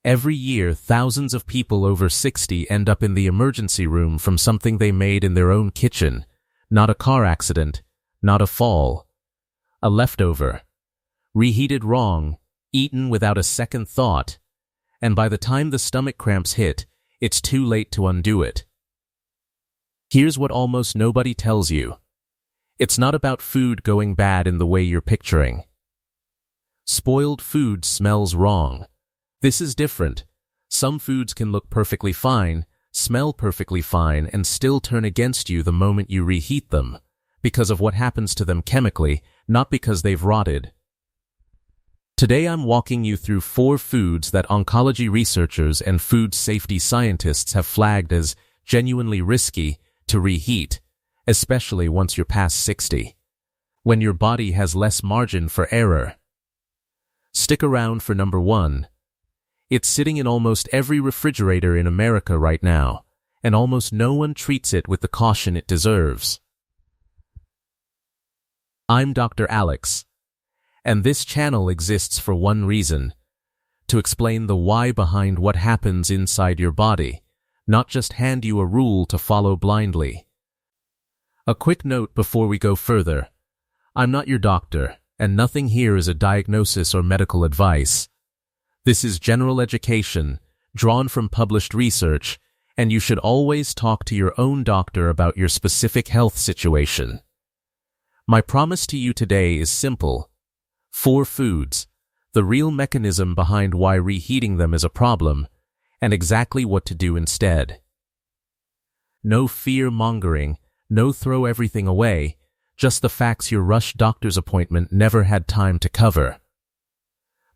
Every year, thousands of people over 60 end up in the emergency room from something they made in their own kitchen. Not a car accident, not a fall. A leftover. Reheated wrong, eaten without a second thought. And by the time the stomach cramps hit, it's too late to undo it. Here's what almost nobody tells you. It's not about food going bad in the way you're picturing. Spoiled food smells wrong. This is different. Some foods can look perfectly fine, smell perfectly fine, and still turn against you the moment you reheat them, because of what happens to them chemically, not because they've rotted. Today I'm walking you through 4 foods that oncology researchers and food safety scientists have flagged as genuinely risky to reheat, especially once you're past 60, when your body has less margin for error. Stick around for number 1. It's sitting in almost every refrigerator in America right now, and almost no one treats it with the caution it deserves. I'm Dr. Alex, and this channel exists for one reason: to explain the why behind what happens inside your body, not just hand you a rule to follow blindly. A quick note before we go further: I'm not your doctor, and nothing here is a diagnosis or medical advice. This is general education, drawn from published research, and you should always talk to your own doctor about your specific health situation. My promise to you today is simple: 4 foods, the real mechanism behind why reheating them is a problem, and exactly what to do instead. No fear-mongering, no throw everything away, just the facts your rushed doctor's appointment never had time to cover.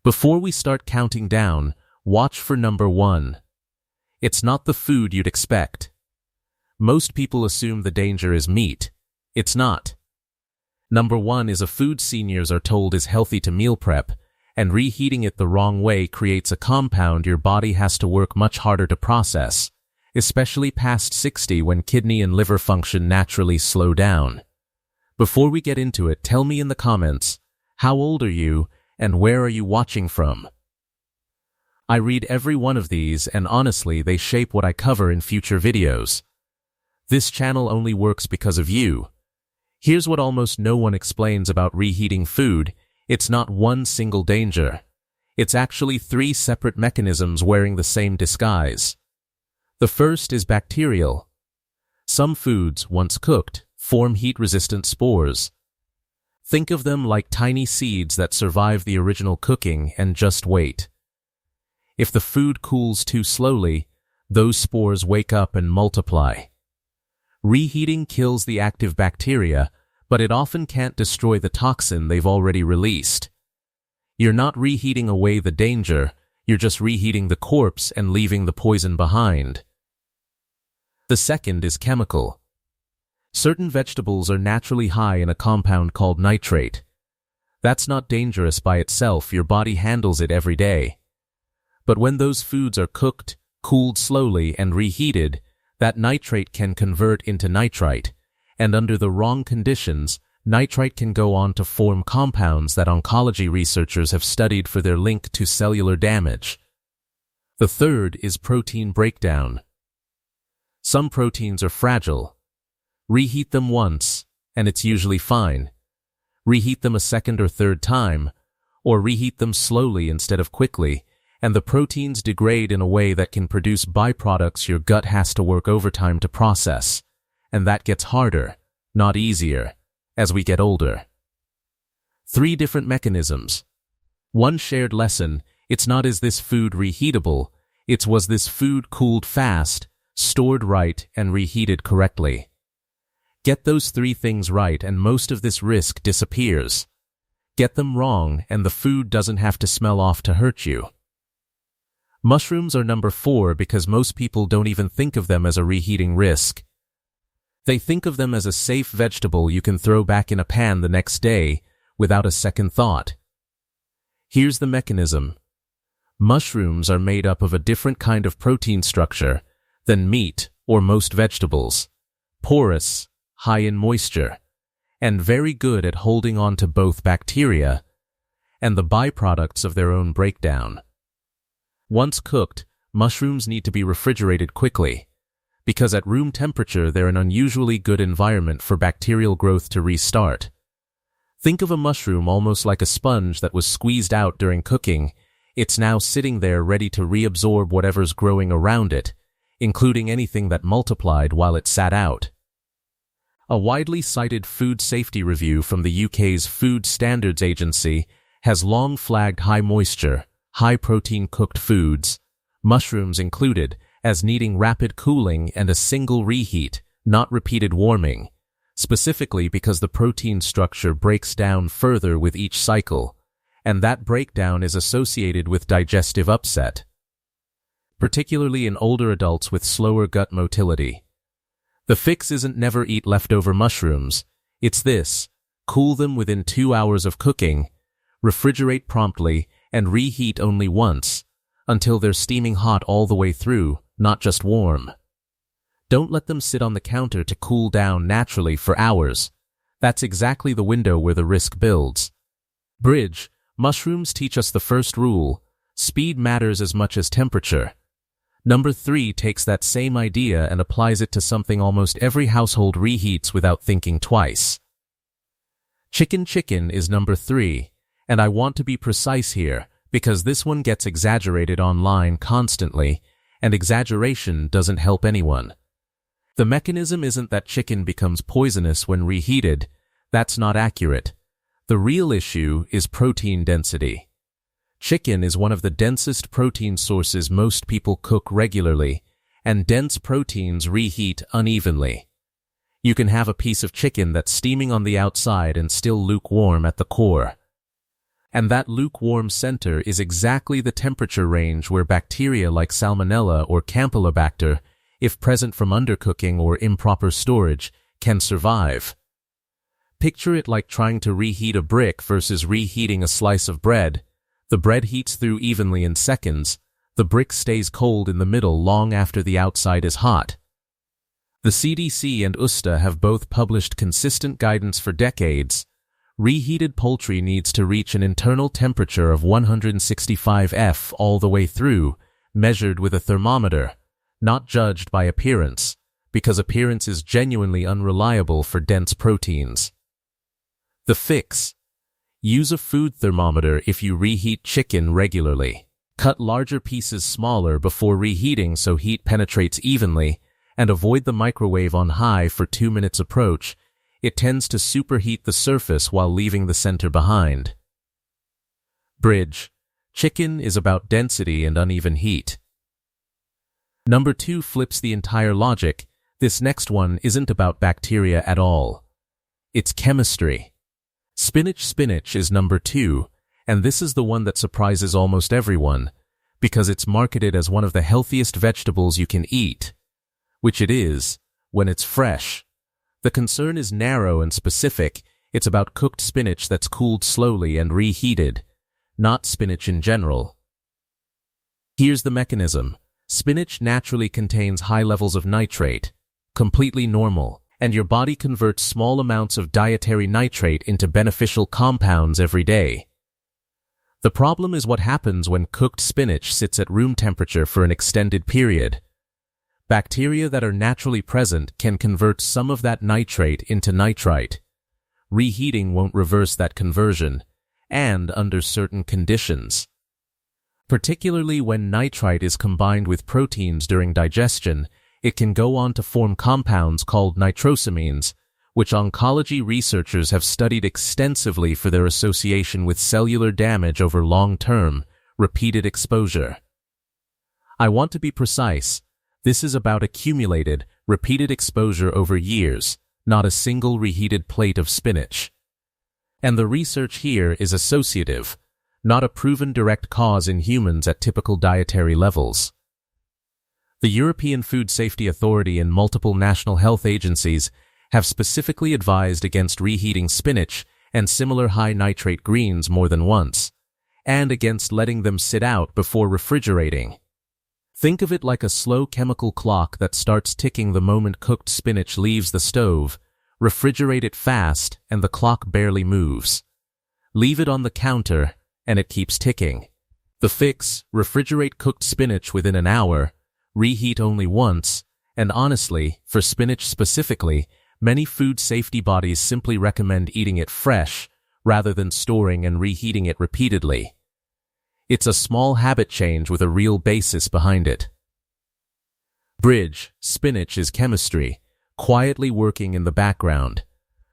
Before we start counting down, watch for number 1. It's not the food you'd expect. Most people assume the danger is meat. It's not. Number 1 is a food seniors are told is healthy to meal prep, and reheating it the wrong way creates a compound your body has to work much harder to process, especially past 60 when kidney and liver function naturally slow down. Before we get into it, tell me in the comments, how old are you and where are you watching from? I read every one of these, and honestly they shape what I cover in future videos. This channel only works because of you. Here's what almost no one explains about reheating food: it's not one single danger. It's actually 3 separate mechanisms wearing the same disguise. The first is bacterial. Some foods, once cooked, form heat-resistant spores. Think of them like tiny seeds that survive the original cooking and just wait. If the food cools too slowly, those spores wake up and multiply. Reheating kills the active bacteria, but it often can't destroy the toxin they've already released. You're not reheating away the danger, you're just reheating the corpse and leaving the poison behind. The second is chemical. Certain vegetables are naturally high in a compound called nitrate. That's not dangerous by itself, your body handles it every day. But when those foods are cooked, cooled slowly, and reheated, that nitrate can convert into nitrite, and under the wrong conditions, nitrite can go on to form compounds that oncology researchers have studied for their link to cellular damage. The third is protein breakdown. Some proteins are fragile. Reheat them once, and it's usually fine. Reheat them a second or third time, or reheat them slowly instead of quickly, and the proteins degrade in a way that can produce byproducts your gut has to work overtime to process, and that gets harder, not easier, as we get older. 3 different mechanisms. One shared lesson: it's not is this food reheatable, it's was this food cooled fast, stored right, and reheated correctly. Get those 3 things right and most of this risk disappears. Get them wrong and the food doesn't have to smell off to hurt you. Mushrooms are number 4 because most people don't even think of them as a reheating risk. They think of them as a safe vegetable you can throw back in a pan the next day without a second thought. Here's the mechanism. Mushrooms are made up of a different kind of protein structure than meat or most vegetables. Porous, high in moisture, and very good at holding on to both bacteria and the byproducts of their own breakdown. Once cooked, mushrooms need to be refrigerated quickly, because at room temperature they're an unusually good environment for bacterial growth to restart. Think of a mushroom almost like a sponge that was squeezed out during cooking. It's now sitting there ready to reabsorb whatever's growing around it, including anything that multiplied while it sat out. A widely cited food safety review from the UK's Food Standards Agency has long flagged high moisture, high protein cooked foods, mushrooms included, as needing rapid cooling and a single reheat, not repeated warming, specifically because the protein structure breaks down further with each cycle, and that breakdown is associated with digestive upset, particularly in older adults with slower gut motility. The fix isn't never eat leftover mushrooms, it's this: cool them within 2 hours of cooking, refrigerate promptly, and reheat only once, until they're steaming hot all the way through, not just warm. Don't let them sit on the counter to cool down naturally for hours. That's exactly the window where the risk builds. Bridge, mushrooms teach us the first rule: speed matters as much as temperature. Number 3 takes that same idea and applies it to something almost every household reheats without thinking twice. Chicken is number 3, and I want to be precise here, because this one gets exaggerated online constantly, and exaggeration doesn't help anyone. The mechanism isn't that chicken becomes poisonous when reheated. That's not accurate. The real issue is protein density. Chicken is one of the densest protein sources most people cook regularly, and dense proteins reheat unevenly. You can have a piece of chicken that's steaming on the outside and still lukewarm at the core. And that lukewarm center is exactly the temperature range where bacteria like Salmonella or Campylobacter, if present from undercooking or improper storage, can survive. Picture it like trying to reheat a brick versus reheating a slice of bread. The bread heats through evenly in seconds. The brick stays cold in the middle long after the outside is hot. The CDC and USDA have both published consistent guidance for decades. Reheated poultry needs to reach an internal temperature of 165 F all the way through, measured with a thermometer, not judged by appearance, because appearance is genuinely unreliable for dense proteins. The fix: use a food thermometer if you reheat chicken regularly. Cut larger pieces smaller before reheating so heat penetrates evenly, and avoid the microwave on high for 2 minutes approach. It tends to superheat the surface while leaving the center behind. Bridge: chicken is about density and uneven heat. Number 2 flips the entire logic. This next one isn't about bacteria at all. It's chemistry. Spinach is number 2, and this is the one that surprises almost everyone, because it's marketed as one of the healthiest vegetables you can eat, which it is, when it's fresh. The concern is narrow and specific. It's about cooked spinach that's cooled slowly and reheated, not spinach in general. Here's the mechanism. Spinach naturally contains high levels of nitrate, completely normal, and your body converts small amounts of dietary nitrate into beneficial compounds every day. The problem is what happens when cooked spinach sits at room temperature for an extended period. Bacteria that are naturally present can convert some of that nitrate into nitrite. Reheating won't reverse that conversion, and under certain conditions. Particularly when nitrite is combined with proteins during digestion, it can go on to form compounds called nitrosamines, which oncology researchers have studied extensively for their association with cellular damage over long-term, repeated exposure. I want to be precise. This is about accumulated, repeated exposure over years, not a single reheated plate of spinach. And the research here is associative, not a proven direct cause in humans at typical dietary levels. The European Food Safety Authority and multiple national health agencies have specifically advised against reheating spinach and similar high nitrate greens more than once, and against letting them sit out before refrigerating. Think of it like a slow chemical clock that starts ticking the moment cooked spinach leaves the stove. Refrigerate it fast, and the clock barely moves. Leave it on the counter, and it keeps ticking. The fix: refrigerate cooked spinach within an hour, reheat only once, and honestly, for spinach specifically, many food safety bodies simply recommend eating it fresh rather than storing and reheating it repeatedly. It's a small habit change with a real basis behind it. Bridge: spinach is chemistry, quietly working in the background.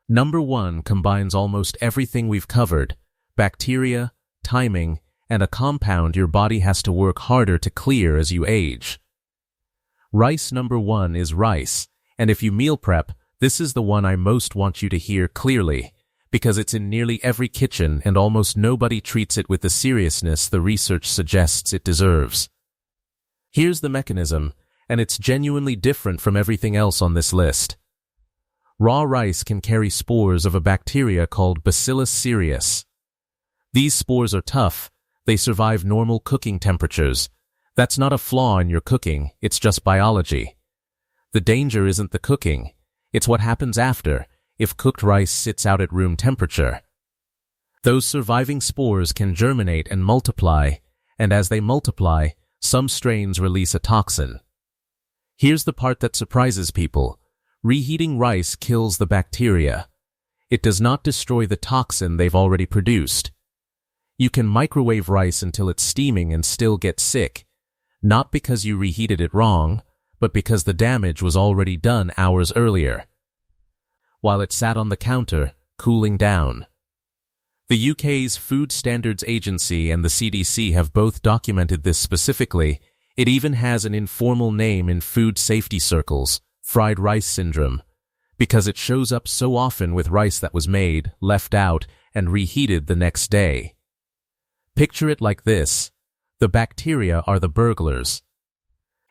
Number 1 combines almost everything we've covered: bacteria, timing, and a compound your body has to work harder to clear as you age. Rice. Number 1 is rice, and if you meal prep, this is the one I most want you to hear clearly, because it's in nearly every kitchen and almost nobody treats it with the seriousness the research suggests it deserves. Here's the mechanism, and it's genuinely different from everything else on this list. Raw rice can carry spores of a bacteria called Bacillus cereus. These spores are tough. They survive normal cooking temperatures. That's not a flaw in your cooking, it's just biology. The danger isn't the cooking, it's what happens after, if cooked rice sits out at room temperature. Those surviving spores can germinate and multiply, and as they multiply, some strains release a toxin. Here's the part that surprises people. Reheating rice kills the bacteria. It does not destroy the toxin they've already produced. You can microwave rice until it's steaming and still get sick, not because you reheated it wrong, but because the damage was already done hours earlier, while it sat on the counter, cooling down. The UK's Food Standards Agency and the CDC have both documented this specifically. It even has an informal name in food safety circles: fried rice syndrome, because it shows up so often with rice that was made, left out, and reheated the next day. Picture it like this: the bacteria are the burglars,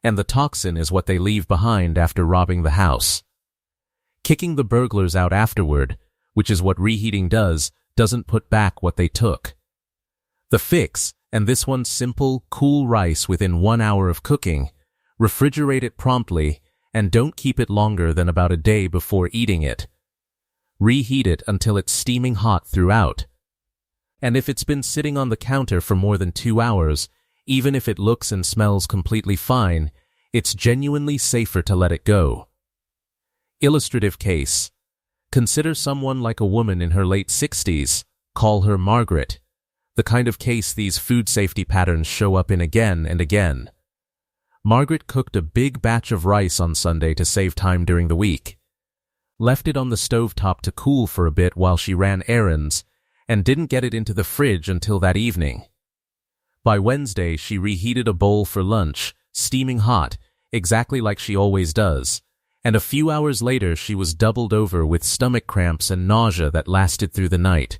and the toxin is what they leave behind after robbing the house. Kicking the burglars out afterward, which is what reheating does, doesn't put back what they took. The fix, and this one's simple: cool rice within 1 hour of cooking, refrigerate it promptly, and don't keep it longer than about a day before eating it. Reheat it until it's steaming hot throughout. And if it's been sitting on the counter for more than 2 hours, even if it looks and smells completely fine, it's genuinely safer to let it go. Illustrative case: consider someone like a woman in her late 60s, call her Margaret, the kind of case these food safety patterns show up in again and again. Margaret cooked a big batch of rice on Sunday to save time during the week, left it on the stovetop to cool for a bit while she ran errands, and didn't get it into the fridge until that evening. By Wednesday, she reheated a bowl for lunch, steaming hot, exactly like she always does, and a few hours later she was doubled over with stomach cramps and nausea that lasted through the night.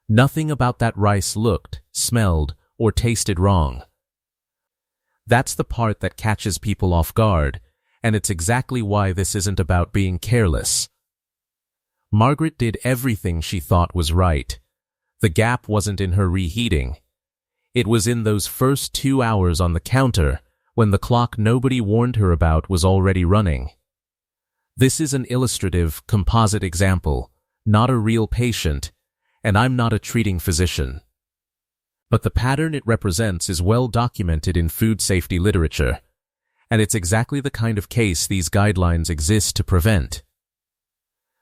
Nothing about that rice looked, smelled, or tasted wrong. That's the part that catches people off guard, and it's exactly why this isn't about being careless. Margaret did everything she thought was right. The gap wasn't in her reheating. It was in those first 2 hours on the counter, when the clock nobody warned her about was already running. This is an illustrative, composite example, not a real patient, and I'm not a treating physician. But the pattern it represents is well documented in food safety literature, and it's exactly the kind of case these guidelines exist to prevent.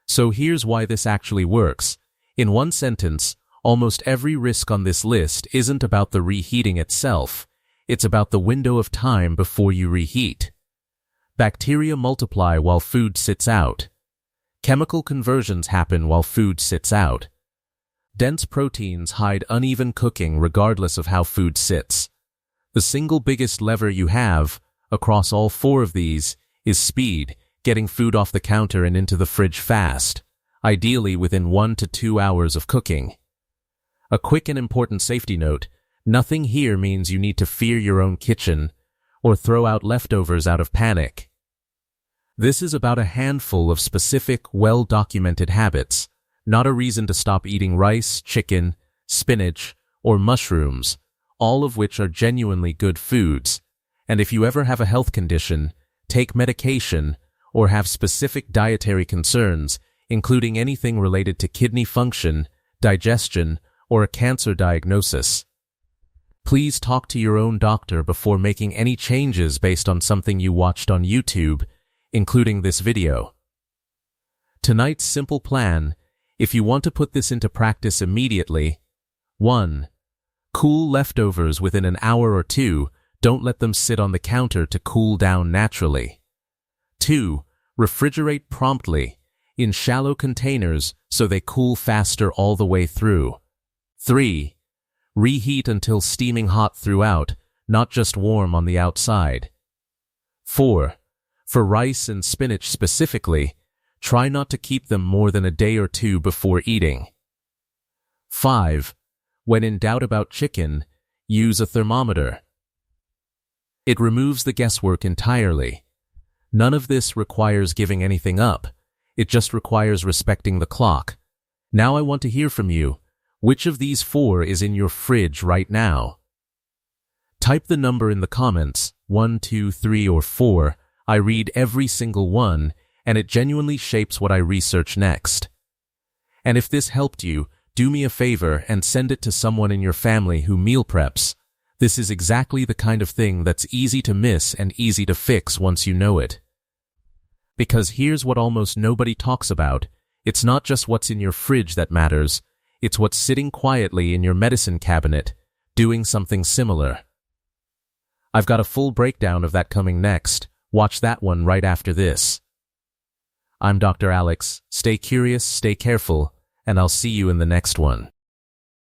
So here's why this actually works. In one sentence, almost every risk on this list isn't about the reheating itself, it's about the window of time before you reheat. Bacteria multiply while food sits out. Chemical conversions happen while food sits out. Dense proteins hide uneven cooking regardless of how food sits. The single biggest lever you have, across all 4 of these, is speed, getting food off the counter and into the fridge fast, ideally within 1 to 2 hours of cooking. A quick and important safety note: nothing here means you need to fear your own kitchen or throw out leftovers out of panic. This is about a handful of specific, well-documented habits, not a reason to stop eating rice, chicken, spinach, or mushrooms, all of which are genuinely good foods. And if you ever have a health condition, take medication, or have specific dietary concerns, including anything related to kidney function, digestion, or a cancer diagnosis, Please talk to your own doctor before making any changes based on something you watched on YouTube, including this video. Tonight's simple plan, if you want to put this into practice immediately: 1. Cool leftovers within an hour or 2. Don't let them sit on the counter to cool down naturally. 2. Refrigerate promptly, in shallow containers so they cool faster all the way through. 3. Reheat until steaming hot throughout, not just warm on the outside. 4. For rice and spinach specifically, try not to keep them more than a day or 2 before eating. 5. When in doubt about chicken, use a thermometer. It removes the guesswork entirely. None of this requires giving anything up. It just requires respecting the clock. Now I want to hear from you. Which of these 4 is in your fridge right now? Type the number in the comments, 1, 2, 3, or 4. I read every single one, and it genuinely shapes what I research next. And if this helped you, do me a favor and send it to someone in your family who meal preps. This is exactly the kind of thing that's easy to miss and easy to fix once you know it. Because here's what almost nobody talks about. It's not just what's in your fridge that matters. It's what's sitting quietly in your medicine cabinet, doing something similar. I've got a full breakdown of that coming next. Watch that one right after this. I'm Dr. Alex. Stay curious, stay careful, and I'll see you in the next one.